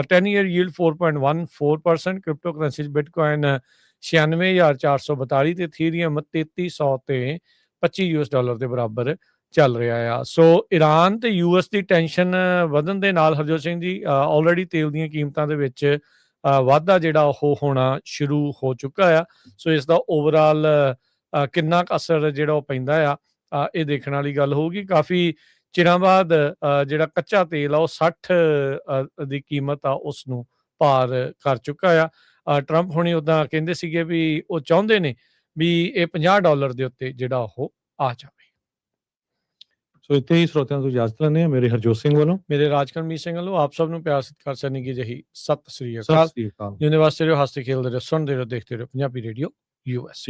10 year yield 4.14%, crypto currency Bitcoin 96,442 ਤੇ ਇਥੀਰੀਅਮ 3300 ਤੇ $25 ਦੇ ਬਰਾਬਰ ਚੱਲ ਰਿਹਾ ਆ। ਸੋ ਈਰਾਨ ਤੇ ਯੂਐਸ ਦੀ ਟੈਨਸ਼ਨ ਵਧਣ ਦੇ ਨਾਲ ਹਰਜੋਤ ਸਿੰਘ ਜੀ ਆਲਰੇਡੀ ਤੇਲ ਦੀਆਂ ਕੀਮਤਾਂ ਦੇ ਵਿੱਚ ਵਾਧਾ ਜਿਹੜਾ ਉਹ ਹੋਣਾ ਸ਼ੁਰੂ ਹੋ ਚੁੱਕਾ ਆ। ਸੋ ਇਸ ਦਾ ਓਵਰਆਲ ਕਿੰਨਾ ਕੁ ਅਸਰ ਜਿਹੜਾ ਉਹ ਪੈਂਦਾ ਆ, ਇਹ ਦੇਖਣ ਵਾਲੀ ਗੱਲ ਹੋਊਗੀ। ਕਾਫੀ ਚਿਰਾਂ ਬਾਅਦ ਜਿਹੜਾ ਕੱਚਾ ਤੇਲ ਆ ਉਹ 60 ਦੀ ਕੀਮਤ ਆ ਉਸ ਨੂੰ ਪਾਰ ਕਰ ਚੁੱਕਾ ਆ। ਟਰੰਪ ਹੁਣੀ ਉੱਦਾਂ ਕਹਿੰਦੇ ਸੀਗੇ ਵੀ ਉਹ ਚਾਹੁੰਦੇ ਨੇ ਵੀ ਇਹ $50 ਦੇ ਉੱਤੇ ਜਿਹੜਾ ਉਹ ਆ ਜਾਵੇ। ਸੋ ਇੱਥੇ ਹੀ ਸਰੋਤਿਆਂ ਤੋਂ ਇਜਾਜ਼ਤ ਲੈਂਦੇ ਹਾਂ। ਮੇਰੇ ਹਰਜੋਤ ਸਿੰਘ ਵੱਲੋਂ, ਮੇਰੇ ਰਾਜਕਰਮੀਤ ਸਿੰਘ ਵੱਲੋਂ ਆਪ ਸਭ ਨੂੰ ਪਿਆਰ ਸਤਿਕਾਰ ਸਨਿੱਘੀ ਜਿਹੀ ਸਤਿ ਸ੍ਰੀ ਸਤਿ ਅਕਾਲ। ਸ੍ਰੀ ਅਕਾਲ। ਜਿਉਂਦੇ ਵਾਸਤੇ ਰਹੋ, ਹੱਸਦੇ ਖੇਲਦੇ ਰਹੋ, ਸੁਣਦੇ ਰਹੋ, ਦੇਖਦੇ ਰਹੋ ਪੰਜਾਬੀ ਰੇਡੀਓ US।